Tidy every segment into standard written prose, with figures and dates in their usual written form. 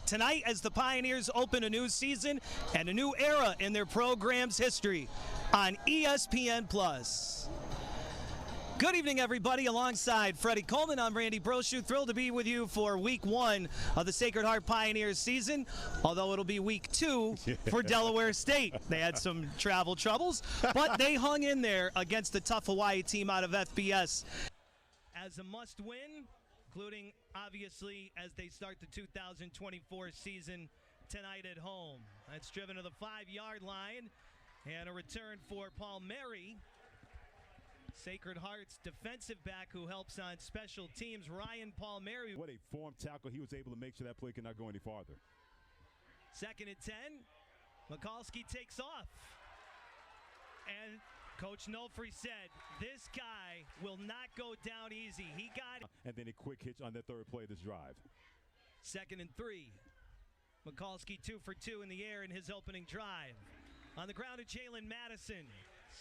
tonight as the Pioneers open a new season and a new era in their program's history on ESPN+. Good evening, everybody. Alongside Freddie Coleman, I'm Randy Brochu. Thrilled to be with you for week one of the Sacred Heart Pioneers season, although it'll be week two for Delaware State. They had some travel troubles, but they hung in there against the tough Hawaii team out of FBS as a must-win, including, obviously, as they start the 2024 season tonight at home. That's driven to the 5-yard line, and a return for Palmieri, Sacred Heart's defensive back who helps on special teams, Ryan Palmieri. What a form tackle. He was able to make sure that play could not go any farther. 2nd and 10. Mikulski takes off. And Coach Nolfrey said, this guy will not go down easy. He got it. And then a quick hitch on that third play of this drive. 2nd and 3. Mikulski 2 for 2 in the air in his opening drive. On the ground is Jalen Madison,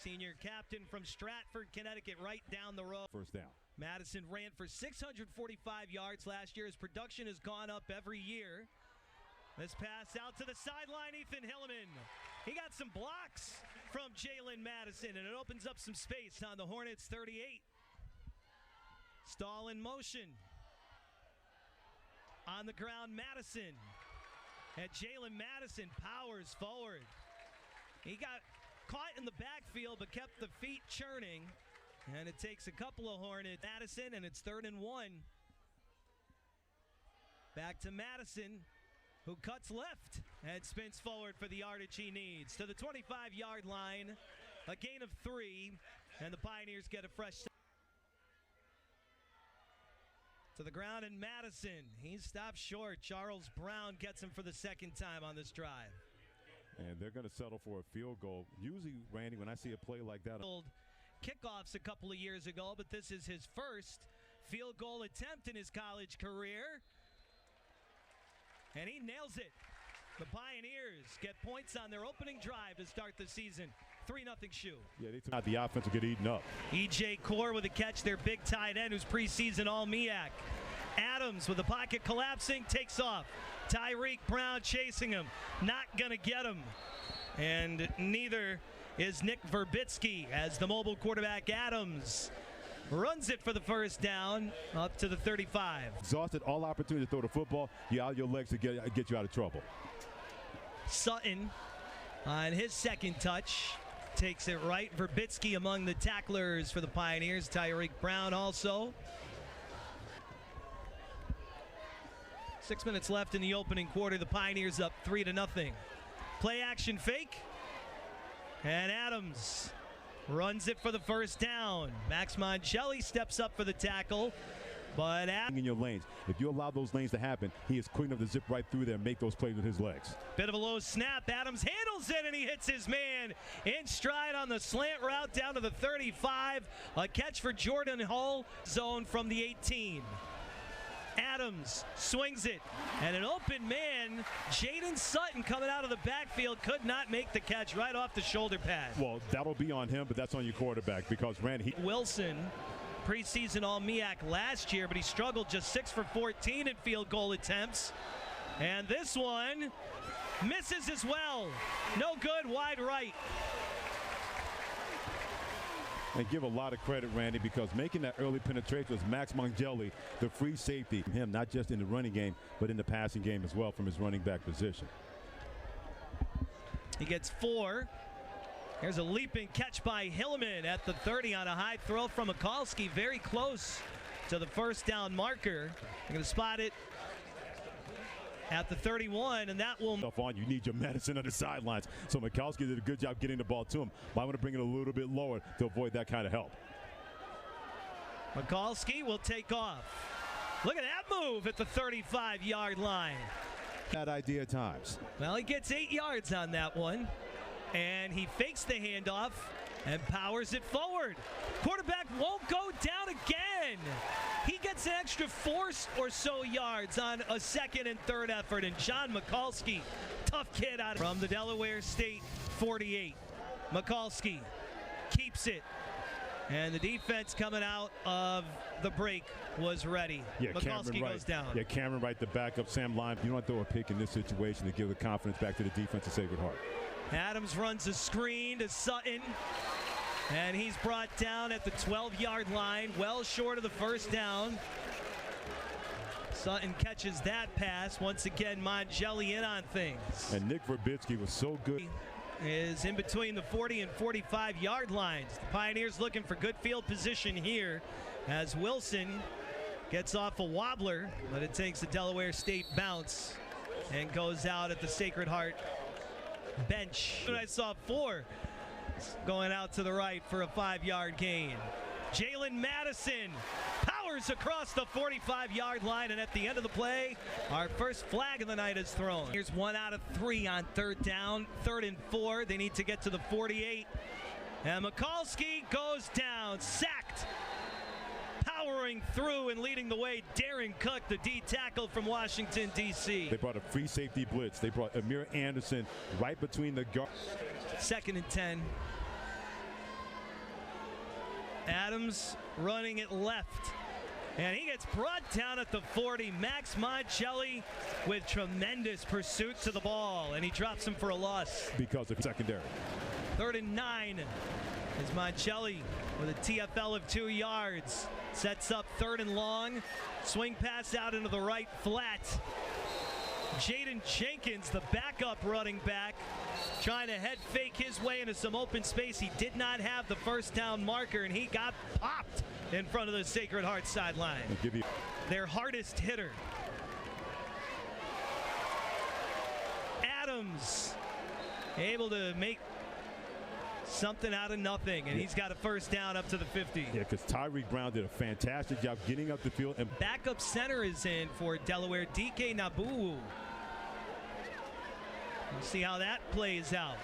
senior captain from Stratford, Connecticut, right down the road. First down. Madison ran for 645 yards last year. His production has gone up every year. This pass out to the sideline, Ethan Hilleman. He got some blocks from Jalen Madison, and it opens up some space on the Hornets 38. Stall in motion. On the ground, Madison. And Jalen Madison powers forward. He got caught in the backfield but kept the feet churning. And it takes a couple of Hornets. Madison, and it's 3rd and 1. Back to Madison, who cuts left and spins forward for the yardage he needs. To the 25-yard line, a gain of 3, and the Pioneers get a fresh start. To the ground, and Madison, he stops short. Charles Brown gets him for the 2nd time on this drive. And they're going to settle for a field goal. Usually, Randy, when I see a play like that, kickoffs a couple of years ago, but this is his first field goal attempt in his college career. And he nails it. The Pioneers get points on their opening drive to start the season. 3-0 shoe. Yeah, they took the offense will get eaten up. E.J. Core with a catch, their big tight end who's preseason All-MEAC. Adams with the pocket collapsing, takes off. Tyreek Brown chasing him, not gonna get him. And neither is Nick Verbitsky as the mobile quarterback Adams runs it for the first down up to the 35. Exhausted all opportunity to throw the football. You out your legs to get you out of trouble. Sutton on his 2nd touch takes it right. Verbitsky among the tacklers for the Pioneers. Tyreek Brown also. 6 minutes left in the opening quarter. The Pioneers up 3-0. Play action fake. And Adams runs it for the first down. Max Mongelli steps up for the tackle. But in your lanes, if you allow those lanes to happen, he is quick enough to zip right through there and make those plays with his legs. Bit of a low snap. Adams handles it, and he hits his man in stride on the slant route down to the 35. A catch for Jordan Hull, zone from the 18. Adams swings it, and an open man, Jaden Sutton, coming out of the backfield, could not make the catch right off the shoulder pad. Well, that'll be on him, but that's on your quarterback because Randy. Wilson, preseason All-MEAC last year, but he struggled, just 6 for 14 in field goal attempts. And this one misses as well. No good, wide right. And give a lot of credit, Randy, because making that early penetration was Max Mongelli, the free safety. Him not just in the running game, but in the passing game as well from his running back position. He gets 4. There's a leaping catch by Hilleman at the 30 on a high throw from Mikulski, very close to the first down marker. They're going to spot it at the 31, and that will. You need your medicine on the sidelines. So Mikulski did a good job getting the ball to him. Might want to bring it a little bit lower to avoid that kind of help. Mikulski will take off. Look at that move at the 35-yard line. Bad idea at times. Well, he gets 8 yards on that one, and he fakes the handoff and powers it forward. Quarterback won't go down again. He gets an extra 4 or so yards on a 2nd and 3rd effort, and John Mikulski, tough kid out from the Delaware State 48. Mikulski keeps it And the defense coming out of the break was ready. Yeah, Mikulski goes down. Yeah, Cameron Wright, the backup, Sam Lyon. You don't throw a pick in this situation to give the confidence back to the defense of Sacred Heart. Adams runs a screen to Sutton, and he's brought down at the 12-yard line, well short of the first down. Sutton catches that pass. Once again, Mongelli in on things. And Nick Verbitsky was so good. Is in between the 40 and 45-yard lines. The Pioneers looking for good field position here as Wilson gets off a wobbler, but it takes a Delaware State bounce and goes out at the Sacred Heart bench. I saw 4 going out to the right for a 5-yard gain. Jalen Madison powers across the 45-yard line, and at the end of the play, our first flag of the night is thrown. Here's 1 out of 3 on 3rd down, 3rd and 4. They need to get to the 48. And Mikulski goes down, sacked. Powering through and leading the way, Darren Cook, the D tackle from Washington, D.C. They brought a free safety blitz. They brought Amir Anderson right between the guards. 2nd and 10. Adams running it left, and he gets brought down at the 40. Max Mongelli with tremendous pursuit to the ball, and he drops him for a loss. Because of secondary. 3rd and 9 is Mongelli with a TFL of 2 yards. Sets up 3rd and long. Swing pass out into the right flat. Jaden Jenkins, the backup running back, trying to head fake his way into some open space. He did not have the first down marker, and he got popped in front of the Sacred Heart sideline. Their hardest hitter. Adams able to make something out of nothing, and he's got a first down up to the 50. Yeah, because Tyreek Brown did a fantastic job getting up the field. And backup center is in for Delaware, DK Nabu. We'll see how that plays out.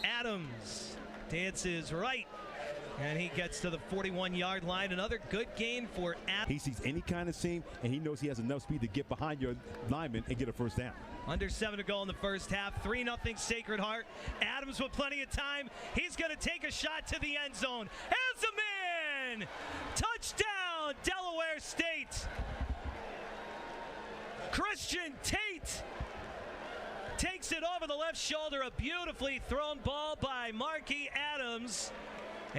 Adams dances right, and he gets to the 41-yard line. Another good gain for Adams. He sees any kind of seam, and he knows he has enough speed to get behind your lineman and get a first down. Under 7 to go in the first half. 3-0 Sacred Heart. Adams with plenty of time. He's going to take a shot to the end zone. Has him in! Touchdown, Delaware State! Christian Tate takes it over the left shoulder. A beautifully thrown ball by Marquis Adams.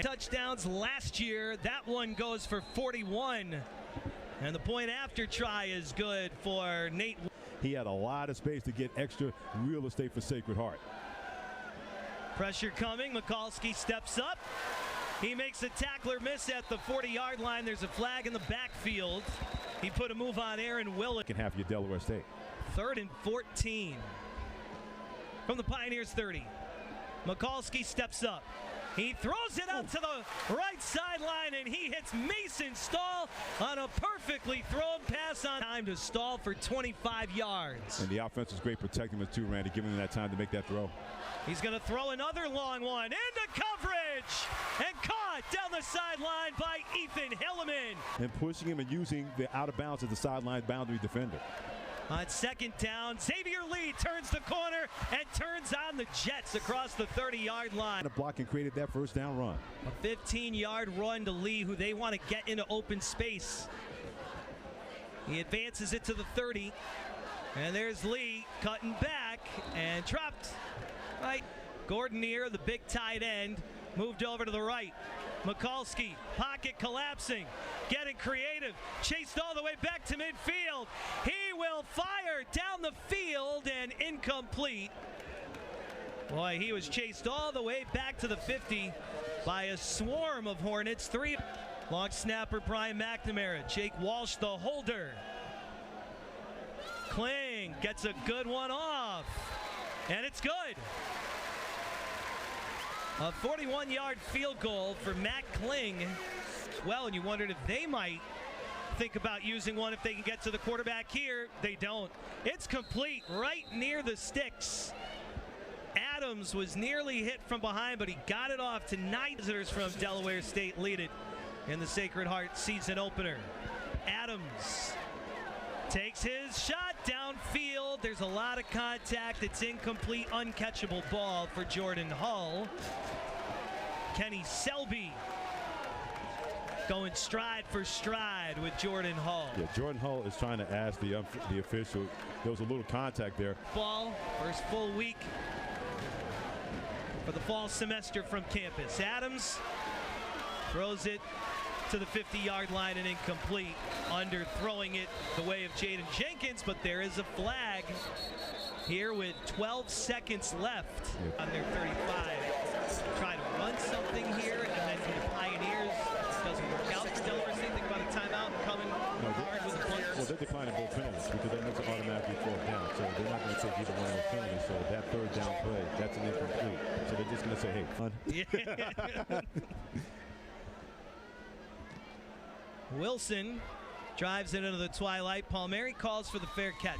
Touchdowns last year. That one goes for 41. And the point after try is good for Nate. He had a lot of space to get extra real estate for Sacred Heart. Pressure coming. Mikulski steps up. He makes a tackler miss at the 40-yard line. There's a flag in the backfield. He put a move on Aaron Willett. Can have your Delaware State. 3rd and 14 from the Pioneers 30. Mikulski steps up. He throws it out to the right sideline, and he hits Mason Stahl on a perfectly thrown pass on time to Stahl for 25 yards. And the offense was great protecting him too, Randy, giving him that time to make that throw. He's going to throw another long one into coverage and caught down the sideline by Ethan Hilleman. And pushing him and using the out of bounds as the sideline boundary defender. On 2nd down, Xavier Lee turns the corner and turns on the Jets across the 30-yard line. The block and created that first down run. A 15-yard run to Lee, who they want to get into open space. He advances it to the 30, and there's Lee cutting back and dropped. Right, Gordonier, the big tight end, moved over to the right. Mikulski, pocket collapsing, getting creative, chased all the way back to midfield. He will fire down the field and incomplete. Boy, he was chased all the way back to the 50 by a swarm of Hornets. 3. Long snapper Brian McNamara, Jake Walsh the holder. Kling gets a good one off, and it's good. A 41-yard field goal for Matt Kling. Well, and you wondered if they might think about using one if they can get to the quarterback here. They don't. It's complete right near the sticks. Adams was nearly hit from behind, but he got it off to 9 visitors from Delaware State lead it in the Sacred Heart season opener. Adams takes his shot downfield. There's a lot of contact. It's incomplete, uncatchable ball for Jordan Hull. Kenny Selby going stride for stride with Jordan Hull. Yeah, Jordan Hull is trying to ask the official. There was a little contact there. Ball, first full week for the fall semester from campus. Adams throws it to the 50-yard line and incomplete. Underthrowing it the way of Jaden Jenkins, but there is a flag here with 12 seconds left on their 35. Try to run something here, and then for the Pioneers, doesn't work out for Delaware State. Think about a timeout coming hard with the punt. Well, they're declining both penalties because that makes it automatically fourth down. So they're not going to take either one of those penalties. So that third down play, that's an incomplete. So they're just going to say, hey, fun. Yeah. Wilson drives it into the twilight. Palmieri calls for the fair catch.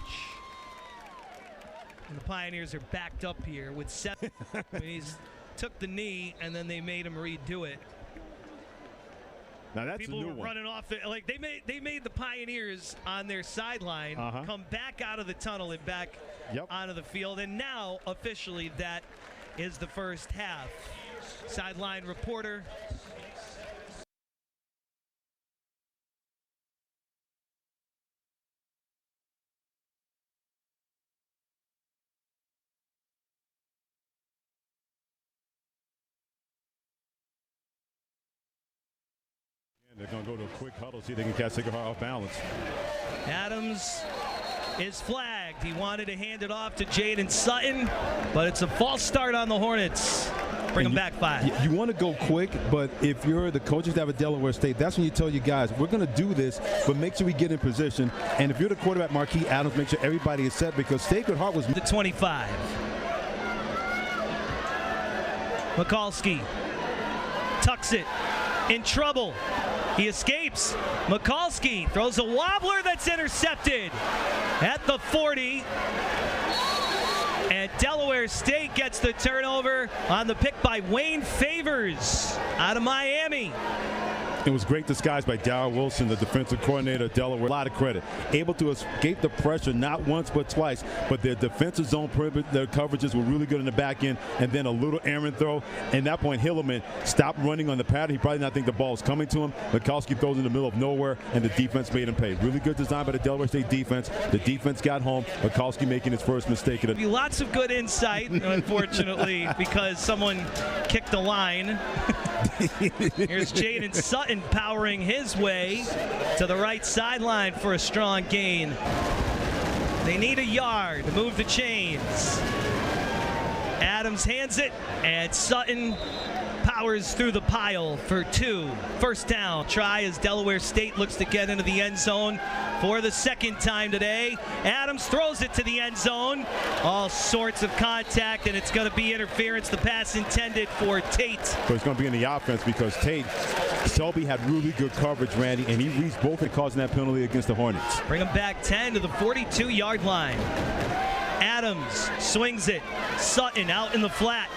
And the Pioneers are backed up here with 7. He's took the knee, and then they made him redo it. Now that's People a new were one. running off. Like they made the Pioneers on their sideline come back out of the tunnel and back onto the field. And now, officially, that is the first half. Sideline reporter. They're going to go to a quick huddle, see if they can catch Sacred Heart off balance. Adams is flagged. He wanted to hand it off to Jaden Sutton, but it's a false start on the Hornets. Bring them back 5. You want to go quick, but if you're the coaching staff at Delaware State, that's when you tell your guys, we're going to do this, but make sure we get in position. And if you're the quarterback, Marquis Adams, make sure everybody is set because Sacred Heart was... The 25. Mikulski tucks it. In trouble. He escapes. Mikulski throws a wobbler that's intercepted at the 40. And Delaware State gets the turnover on the pick by Wayne Favors out of Miami. It was great disguise by Darryl Wilson, the defensive coordinator of Delaware. A lot of credit. Able to escape the pressure not once but twice, but their defensive zone perimeter, their coverages were really good in the back end, and then a little errant throw. And at that point, Hilliman stopped running on the pattern. He probably did not think the ball was coming to him. Mikulski throws in the middle of nowhere, and the defense made him pay. Really good design by the Delaware State defense. The defense got home. Mikulski making his first mistake. Lots of good insight, unfortunately, because someone kicked the line. Here's Jaden Sutton powering his way to the right sideline for a strong gain. They need a yard to move the chains. Adams hands it, and Sutton powers through the pile for 2. First down. Try as Delaware State looks to get into the end zone for the second time today. Adams throws it to the end zone. All sorts of contact, and it's going to be interference. The pass intended for Tate. So it's going to be in the offense because Selby had really good coverage, Randy, and he reached both and causing that penalty against the Hornets. Bring him back 10 to the 42-yard line. Adams swings it. Sutton out in the flat.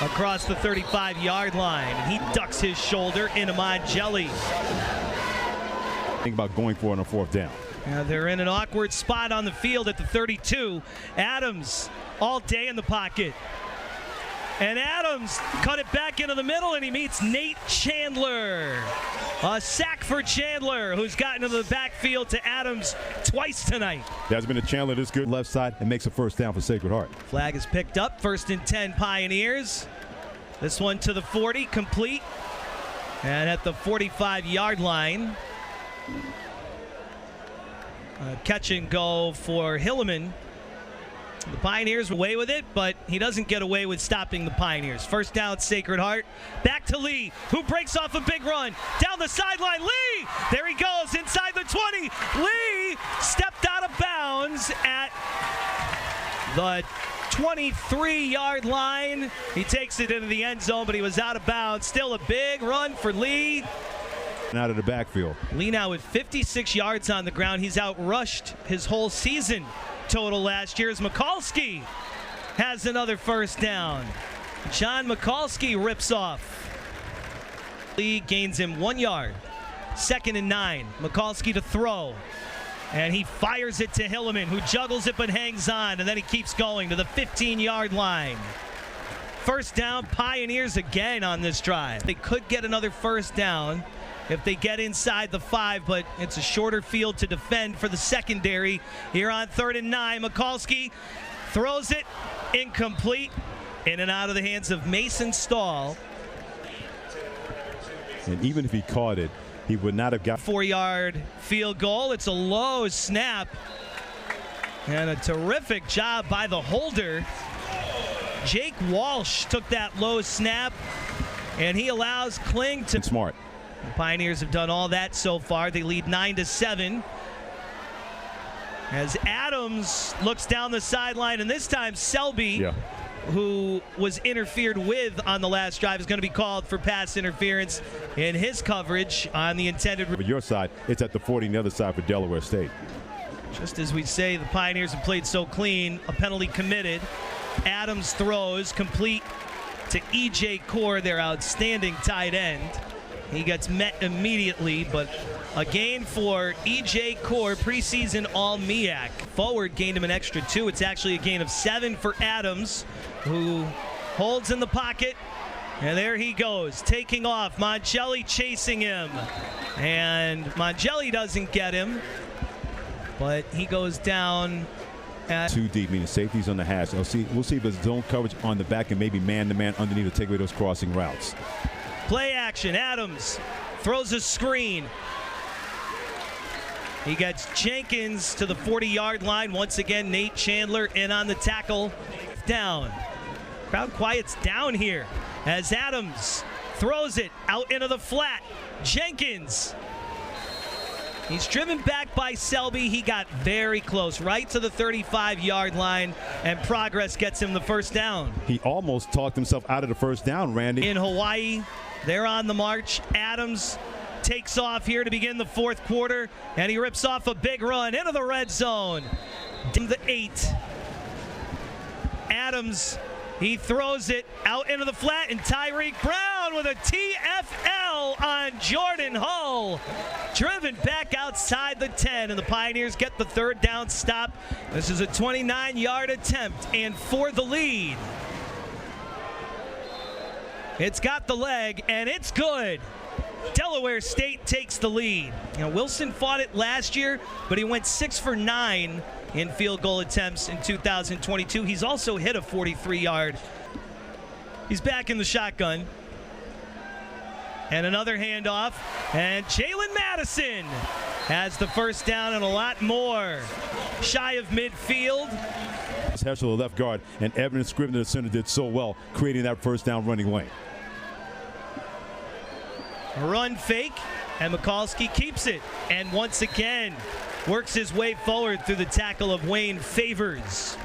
Across the 35-yard line. He ducks his shoulder into Jelly. Think about going for it on a fourth down. They're in an awkward spot on the field at the 32. Adams all day in the pocket. And Adams cut it back into the middle, and he meets Nate Chandler. A sack for Chandler, who's gotten into the backfield to Adams twice tonight. There has been a Chandler this good left side and makes a first down for Sacred Heart. Flag is picked up. 1st and 10 Pioneers. This one to the 40, complete. And at the 45-yard line, catch and go for Hilliman. The Pioneers away with it, but he doesn't get away with stopping the Pioneers. First down, Sacred Heart. Back to Lee, who breaks off a big run. Down the sideline, Lee! There he goes, inside the 20. Lee stepped out of bounds at the 23-yard line. He takes it into the end zone, but he was out of bounds. Still a big run for Lee. Out of the backfield. Lee now with 56 yards on the ground. He's outrushed his whole season total last year as Mikulski has another first down. John Mikulski rips off. Lee gains him 1 yard. 2nd and 9. Mikulski to throw. And he fires it to Hilliman, who juggles it but hangs on, and then he keeps going to the 15-yard line. First down, Pioneers again on this drive. They could get another first down if they get inside the 5, but it's a shorter field to defend for the secondary here on 3rd and 9. Mikulski throws it incomplete, in and out of the hands of Mason Stahl. And even if he caught it, he would not have got 4-yard field goal. It's a low snap and a terrific job by the holder. Jake Walsh took that low snap, and he allows Kling to. Smart. The Pioneers have done all that so far. They lead 9-7. As Adams looks down the sideline, and this time Selby, who was interfered with on the last drive, is going to be called for pass interference in his coverage on the intended. For your side, it's at the 40 on the other side for Delaware State. Just as we say, the Pioneers have played so clean, a penalty committed. Adams throws complete to E.J. Core, their outstanding tight end. He gets met immediately, but a gain for E.J. Core, preseason All-MEAC. Forward gained him an extra 2. It's actually a gain of 7 for Adams, who holds in the pocket. And there he goes, taking off. Mongelli chasing him. And Mongelli doesn't get him, but he goes down. Too deep, meaning safety's on the hash. We'll see if there's zone coverage on the back and maybe man-to-man underneath to take away those crossing routes. Play action. Adams throws a screen. He gets Jenkins to the 40-yard line. Once again, Nate Chandler in on the tackle. Down. Crowd quiets down here as Adams throws it out into the flat. Jenkins. He's driven back by Selby. He got very close, right to the 35-yard line, and progress gets him the first down. He almost talked himself out of the first down, Randy. In Hawaii, they're on the march. Adams takes off here to begin the 4th quarter, and he rips off a big run into the red zone. The 8. Adams, he throws it out into the flat, and Tyreek Brown with a TFL on Jordan Hull. Driven back outside the 10, and the Pioneers get the 3rd down stop. This is a 29-yard attempt, and for the lead. It's got the leg, and it's good. Delaware State takes the lead. You know, Wilson fought it last year, but he went 6 for 9 in field goal attempts in 2022. He's also hit a 43-yard. He's back in the shotgun. And another handoff, and Jalen Madison has the first down and a lot more. Shy of midfield. Heschel, the left guard, and Evan Scribner, the center, did so well creating that first down running lane. A run fake, and Mikulski keeps it. And once again, works his way forward through the tackle of Wayne Favors.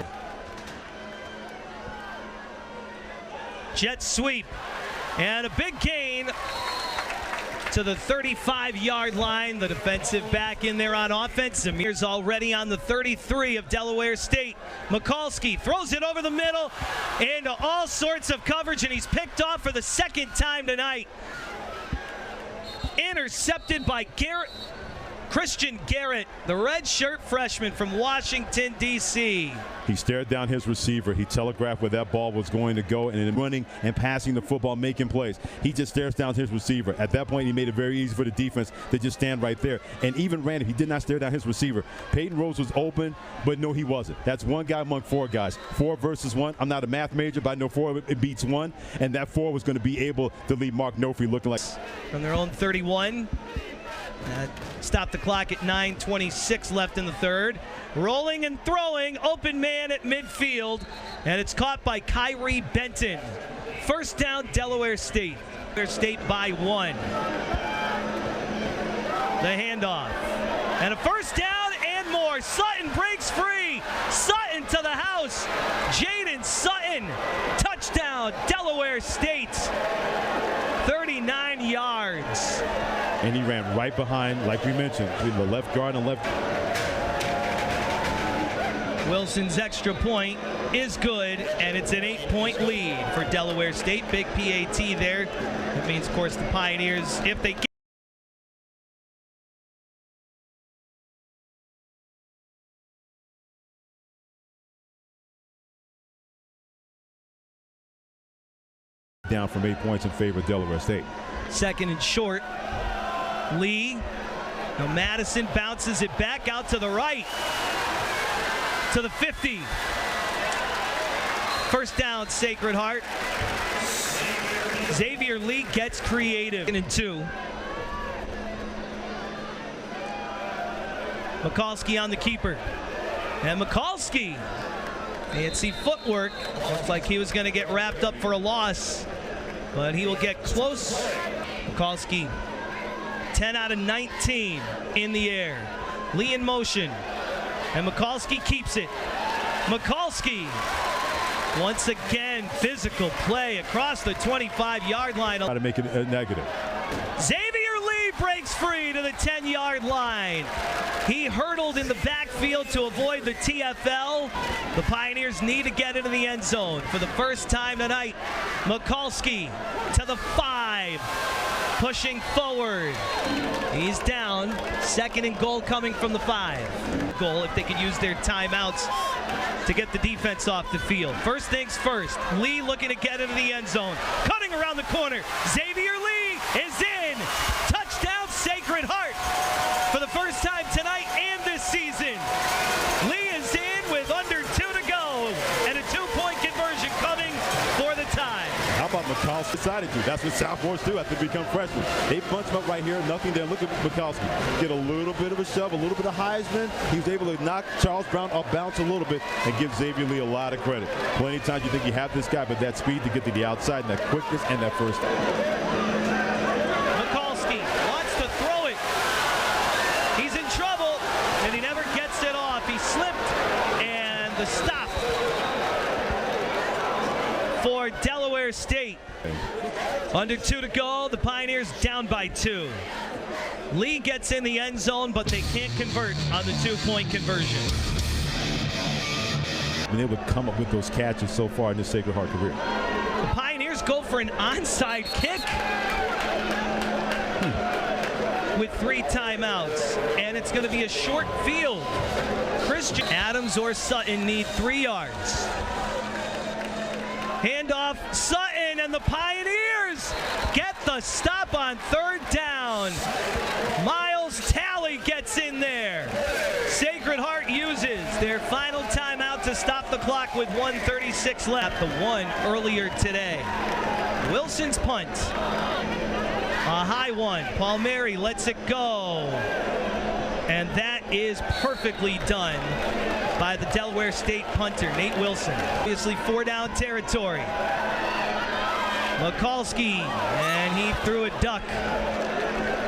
Jet sweep, and a big gain to the 35-yard line. The defensive back in there on offense. Zamir's already on the 33 of Delaware State. Mikulski throws it over the middle into all sorts of coverage, and he's picked off for the 2nd time tonight. Intercepted by Christian Garrett, the red-shirt freshman from Washington, D.C. He stared down his receiver. He telegraphed where that ball was going to go, and then running and passing the football, making plays. He just stares down his receiver. At that point, he made it very easy for the defense to just stand right there. And even Randy, he did not stare down his receiver. Peyton Rose was open, but no, he wasn't. That's one guy among 4 guys. 4 versus 1. I'm not a math major, but I know 4 it beats 1. And that 4 was going to be able to leave Mark Nofri looking like. From their own 31. Stop the clock at 9:26 left in the 3rd. Rolling and throwing, open man at midfield, and it's caught by Kyrie Benton. First down, Delaware State. Delaware State by 1. The handoff, and a first down and more. Sutton breaks free. Sutton to the house. Jaden Sutton, touchdown, Delaware State. 39 yards. And he ran right behind, like we mentioned, between the left guard and left. Wilson's extra point is good, and it's an 8-point lead for Delaware State. Big PAT there. That means, of course, the Pioneers, if they get Down from 8 points in favor of Delaware State. Second and short. Lee. Now Madison bounces it back out to the right. To the 50. First down, Sacred Heart. Xavier Lee gets creative. And 2. Mikulski on the keeper. And Mikulski. Fancy footwork. Looks like he was going to get wrapped up for a loss. But he will get close. Mikulski, 10 out of 19 in the air. Lee in motion. And Mikulski keeps it. Mikulski, once again, physical play across the 25-yard line. Try to make it a negative. Xavier Lee breaks free to the 10-yard line. He hurdled in the backfield to avoid the TFL. The Pioneers need to get into the end zone for the first time tonight. Mikulski to the 5, pushing forward. He's down. Second and goal coming from the 5. Goal if they could use their timeouts to get the defense off the field. First things first, Lee looking to get into the end zone. Cutting around the corner. Xavier Lee is in. Touchdown, Sacred Heart. For the first time tonight and this season, Lee is in with under 2 to go. And a 2-point conversion coming for the tie. How about Mikulski decided to? That's what sophomores do after they become freshmen. They punch him up right here, nothing there. Look at Mikulski. Get a little bit of a shove, a little bit of Heisman. He was able to knock Charles Brown off balance a little bit and give Xavier Lee a lot of credit. Plenty of times you think you have this guy, but that speed to get to the outside and that quickness and that first down. Mikulski wants to throw it. He's in trouble, and he never gets it off. He slipped, and the stop for Delaware State. Under 2 to go, the Pioneers down by 2. Lee gets in the end zone, but they can't convert on the 2-point conversion. Been able to come up with those catches so far in this Sacred Heart career. The Pioneers go for an onside kick with 3 timeouts, and it's going to be a short field. Christian Adams or Sutton need 3 yards. Handoff, Sutton, and the Pioneers get the stop on 3rd down. Miles Talley gets in there. Sacred Heart uses their final timeout to stop the clock with 1:36 left. The one earlier today. Wilson's punt. A high one. Palmieri lets it go. And that is perfectly done by the Delaware State punter, Nate Wilson. Obviously 4-down territory. Mikulski, and he threw a duck.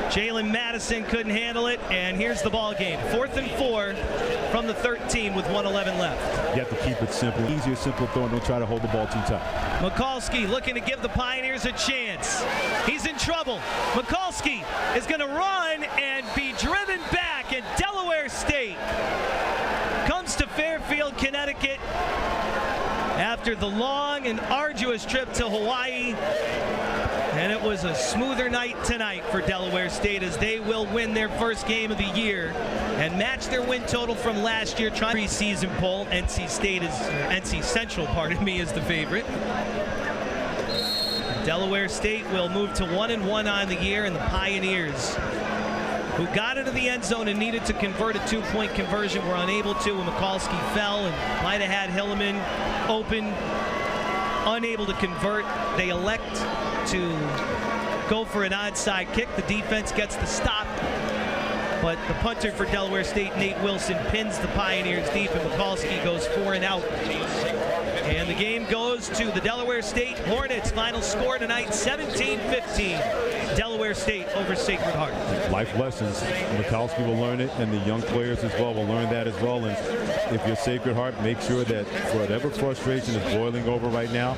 Jalen Madison couldn't handle it, and here's the ball game. 4th and 4 from the 13 with 1:11 left. You have to keep it simple. Easier, simple throw, and don't try to hold the ball too tight. Mikulski looking to give the Pioneers a chance. He's in trouble. Mikulski is going to run and be driven back, and Delaware State comes to Fairfield, Connecticut after the long and arduous trip to Hawaii. And it was a smoother night tonight for Delaware State as they will win their first game of the year and match their win total from last year. Preseason poll, NC Central, is the favorite. Delaware State will move to 1-1 on the year, and the Pioneers, who got into the end zone and needed to convert a 2-point conversion, were unable to when Mikulski fell and might have had Hilleman open, unable to convert. They elect to go for an onside kick. The defense gets the stop, but the punter for Delaware State, Nate Wilson, pins the Pioneers deep, and Mikulski goes 4 and out. And the game goes to the Delaware State Hornets. Final score tonight, 17-15. Delaware State over Sacred Heart. Life lessons. Mikulski will learn it, and the young players as well will learn that as well. And if you're Sacred Heart, make sure that whatever frustration is boiling over right now,